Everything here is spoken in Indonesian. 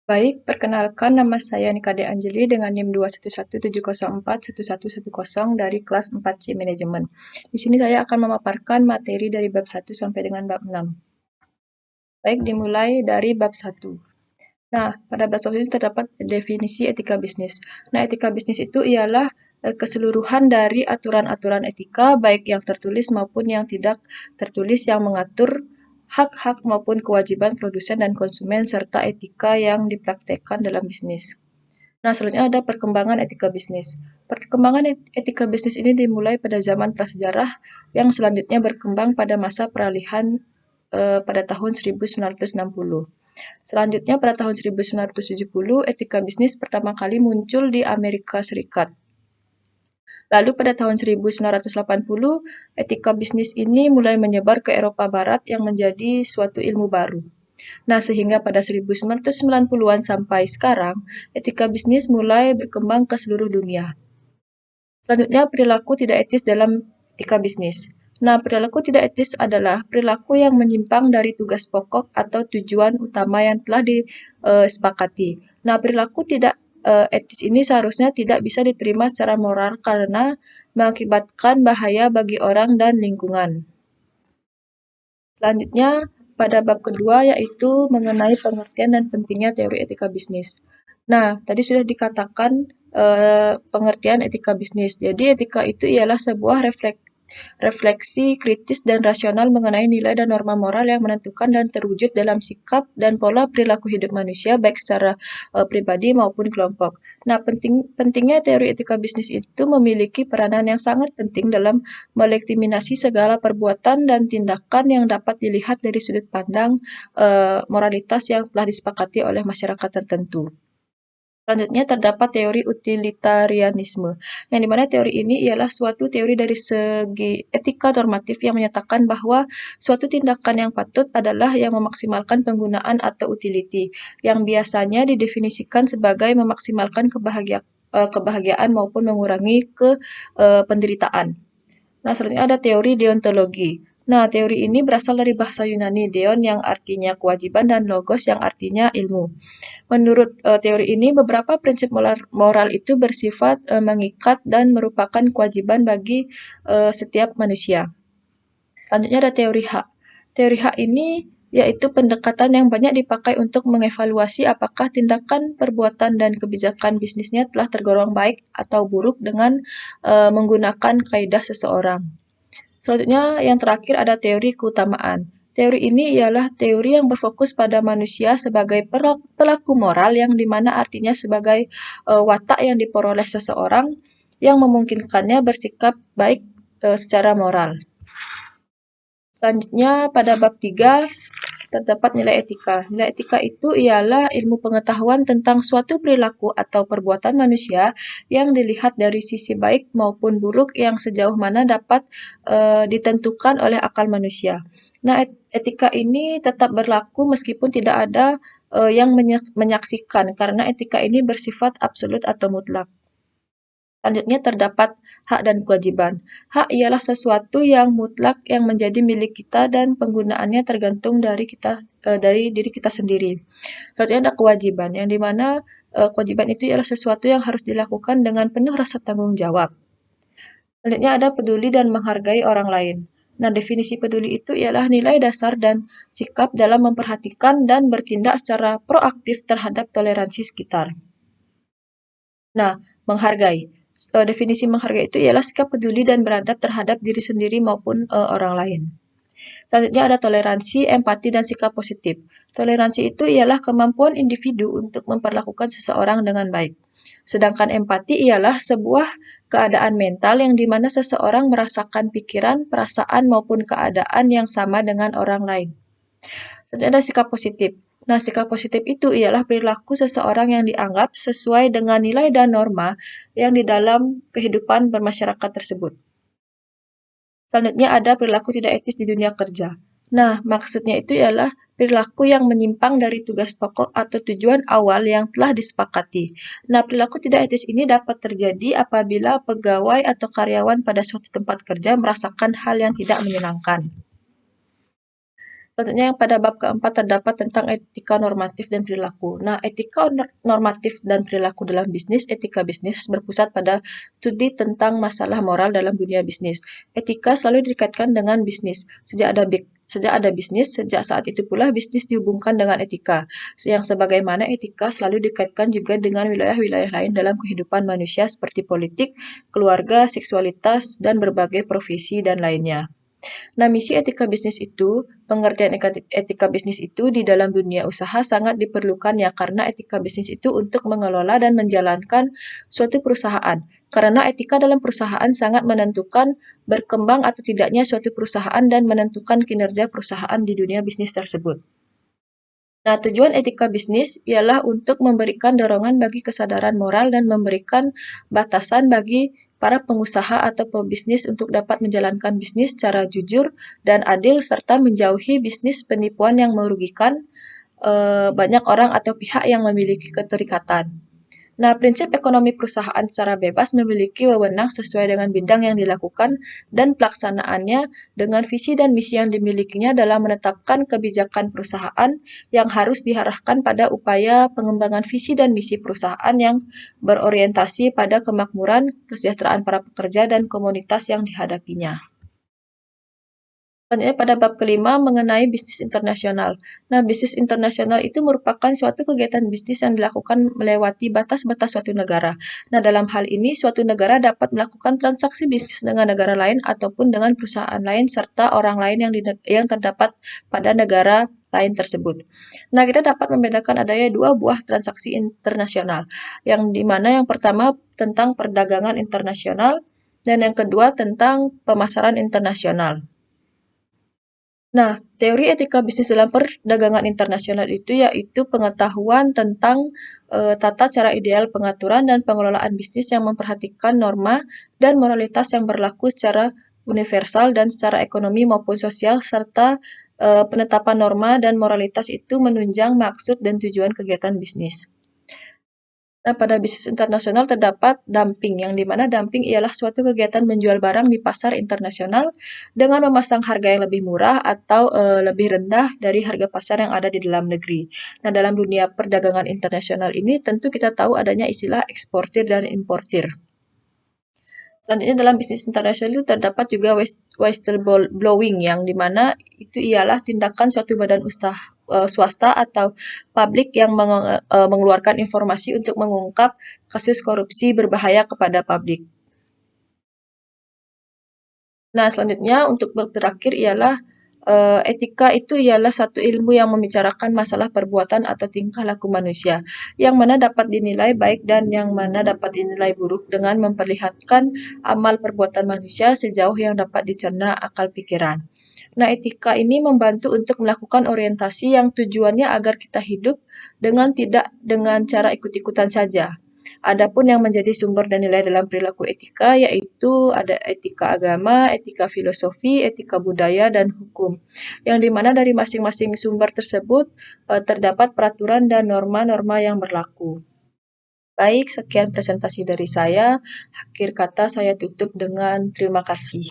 Baik, perkenalkan nama saya Nikade Anjeli dengan NIM 21170411110 dari kelas 4C Manajemen. Di sini saya akan memaparkan materi dari bab 1 sampai dengan bab 6. Baik, dimulai dari bab 1. Nah, pada bab 1 ini terdapat definisi etika bisnis. Nah, etika bisnis itu ialah keseluruhan dari aturan-aturan etika, baik yang tertulis maupun yang tidak tertulis, yang mengatur hak-hak maupun kewajiban produsen dan konsumen, serta etika yang dipraktekkan dalam bisnis. Nah, selanjutnya ada perkembangan etika bisnis. Perkembangan etika bisnis ini dimulai pada zaman prasejarah yang selanjutnya berkembang pada masa peralihan pada tahun 1960. Selanjutnya, pada tahun 1970, etika bisnis pertama kali muncul di Amerika Serikat. Lalu pada tahun 1980, etika bisnis ini mulai menyebar ke Eropa Barat yang menjadi suatu ilmu baru. Nah, sehingga pada 1990-an sampai sekarang, etika bisnis mulai berkembang ke seluruh dunia. Selanjutnya, perilaku tidak etis dalam etika bisnis. Nah, perilaku tidak etis adalah perilaku yang menyimpang dari tugas pokok atau tujuan utama yang telah disepakati. Nah, perilaku tidak etis ini seharusnya tidak bisa diterima secara moral karena mengakibatkan bahaya bagi orang dan lingkungan. Selanjutnya, pada bab kedua yaitu mengenai pengertian dan pentingnya teori etika bisnis. Nah, tadi sudah dikatakan pengertian etika bisnis. Jadi, etika itu ialah sebuah refleksi kritis dan rasional mengenai nilai dan norma moral yang menentukan dan terwujud dalam sikap dan pola perilaku hidup manusia, baik secara pribadi maupun kelompok. Nah, pentingnya teori etika bisnis itu memiliki peranan yang sangat penting dalam melegitimasi segala perbuatan dan tindakan yang dapat dilihat dari sudut pandang moralitas yang telah disepakati oleh masyarakat tertentu. Selanjutnya terdapat teori utilitarianisme, yang dimana teori ini ialah suatu teori dari segi etika normatif yang menyatakan bahwa suatu tindakan yang patut adalah yang memaksimalkan penggunaan atau utility, yang biasanya didefinisikan sebagai memaksimalkan kebahagiaan maupun mengurangi penderitaan. Nah, selanjutnya ada teori deontologi. Nah, teori ini berasal dari bahasa Yunani deon yang artinya kewajiban dan logos yang artinya ilmu. Menurut teori ini, beberapa prinsip moral itu bersifat mengikat dan merupakan kewajiban bagi setiap manusia. Selanjutnya ada teori hak. Teori hak ini yaitu pendekatan yang banyak dipakai untuk mengevaluasi apakah tindakan, perbuatan, dan kebijakan bisnisnya telah tergolong baik atau buruk dengan menggunakan kaidah seseorang. Selanjutnya, yang terakhir ada teori keutamaan. Teori ini ialah teori yang berfokus pada manusia sebagai pelaku moral, yang dimana artinya sebagai watak yang diperoleh seseorang yang memungkinkannya bersikap baik secara moral. Selanjutnya, pada bab 3 terdapat nilai etika. Nilai etika itu ialah ilmu pengetahuan tentang suatu perilaku atau perbuatan manusia yang dilihat dari sisi baik maupun buruk yang sejauh mana dapat ditentukan oleh akal manusia. Nah, etika ini tetap berlaku meskipun tidak ada yang menyaksikan, karena etika ini bersifat absolut atau mutlak. Selanjutnya terdapat hak dan kewajiban. Hak ialah sesuatu yang mutlak yang menjadi milik kita dan penggunaannya tergantung dari diri kita sendiri. Selanjutnya ada kewajiban, yang dimana kewajiban itu ialah sesuatu yang harus dilakukan dengan penuh rasa tanggung jawab. Selanjutnya ada peduli dan menghargai orang lain. Nah, definisi peduli itu ialah nilai dasar dan sikap dalam memperhatikan dan bertindak secara proaktif terhadap toleransi sekitar. Nah, menghargai. Definisi menghargai itu ialah sikap peduli dan beradab terhadap diri sendiri maupun orang lain. Selanjutnya ada toleransi, empati, dan sikap positif. Toleransi itu ialah kemampuan individu untuk memperlakukan seseorang dengan baik. Sedangkan empati ialah sebuah keadaan mental yang dimana seseorang merasakan pikiran, perasaan, maupun keadaan yang sama dengan orang lain. Selanjutnya ada sikap positif. Nah, sikap positif itu ialah perilaku seseorang yang dianggap sesuai dengan nilai dan norma yang di dalam kehidupan bermasyarakat tersebut. Selanjutnya ada perilaku tidak etis di dunia kerja. Nah, maksudnya itu ialah perilaku yang menyimpang dari tugas pokok atau tujuan awal yang telah disepakati. Nah, perilaku tidak etis ini dapat terjadi apabila pegawai atau karyawan pada suatu tempat kerja merasakan hal yang tidak menyenangkan. Selanjutnya yang pada bab keempat terdapat tentang etika normatif dan perilaku. Nah, etika normatif dan perilaku dalam bisnis, etika bisnis berpusat pada studi tentang masalah moral dalam dunia bisnis. Etika selalu dikaitkan dengan bisnis. Sejak ada bisnis, sejak saat itu pula bisnis dihubungkan dengan etika. Yang sebagaimana etika selalu dikaitkan juga dengan wilayah-wilayah lain dalam kehidupan manusia seperti politik, keluarga, seksualitas, dan berbagai profesi dan lainnya. Nah, misi etika bisnis itu, pengertian etika bisnis itu di dalam dunia usaha sangat diperlukan ya karena etika bisnis itu untuk mengelola dan menjalankan suatu perusahaan. Karena etika dalam perusahaan sangat menentukan berkembang atau tidaknya suatu perusahaan dan menentukan kinerja perusahaan di dunia bisnis tersebut. Nah, tujuan etika bisnis ialah untuk memberikan dorongan bagi kesadaran moral dan memberikan batasan bagi para pengusaha atau pebisnis untuk dapat menjalankan bisnis secara jujur dan adil serta menjauhi bisnis penipuan yang merugikan banyak orang atau pihak yang memiliki keterikatan. Nah, prinsip ekonomi perusahaan secara bebas memiliki wewenang sesuai dengan bidang yang dilakukan dan pelaksanaannya dengan visi dan misi yang dimilikinya dalam menetapkan kebijakan perusahaan yang harus diarahkan pada upaya pengembangan visi dan misi perusahaan yang berorientasi pada kemakmuran, kesejahteraan para pekerja, dan komunitas yang dihadapinya. Selanjutnya pada bab kelima mengenai bisnis internasional. Nah, bisnis internasional itu merupakan suatu kegiatan bisnis yang dilakukan melewati batas-batas suatu negara. Nah, dalam hal ini suatu negara dapat melakukan transaksi bisnis dengan negara lain ataupun dengan perusahaan lain serta orang lain yang terdapat pada negara lain tersebut. Nah, kita dapat membedakan adanya dua buah transaksi internasional, yang dimana yang pertama tentang perdagangan internasional dan yang kedua tentang pemasaran internasional. Nah, teori etika bisnis dalam perdagangan internasional itu yaitu pengetahuan tentang tata cara ideal pengaturan dan pengelolaan bisnis yang memperhatikan norma dan moralitas yang berlaku secara universal dan secara ekonomi maupun sosial serta penetapan norma dan moralitas itu menunjang maksud dan tujuan kegiatan bisnis. Nah, pada bisnis internasional terdapat dumping, yang dimana dumping ialah suatu kegiatan menjual barang di pasar internasional dengan memasang harga yang lebih murah atau lebih rendah dari harga pasar yang ada di dalam negeri. Nah, dalam dunia perdagangan internasional ini tentu kita tahu adanya istilah eksportir dan importir. Selanjutnya dalam bisnis internasional itu terdapat juga whistleblowing yang dimana itu ialah tindakan suatu badan usaha swasta atau publik yang mengeluarkan informasi untuk mengungkap kasus korupsi berbahaya kepada publik. Nah, selanjutnya untuk bab terakhir ialah etika itu ialah satu ilmu yang membicarakan masalah perbuatan atau tingkah laku manusia, yang mana dapat dinilai baik dan yang mana dapat dinilai buruk dengan memperlihatkan amal perbuatan manusia sejauh yang dapat dicerna akal pikiran. Nah, etika ini membantu untuk melakukan orientasi yang tujuannya agar kita hidup tidak dengan cara ikut-ikutan saja. Adapun yang menjadi sumber dan nilai dalam perilaku etika yaitu ada etika agama, etika filosofi, etika budaya, dan hukum. Yang dimana dari masing-masing sumber tersebut terdapat peraturan dan norma-norma yang berlaku. Baik, sekian presentasi dari saya. Akhir kata saya tutup dengan terima kasih.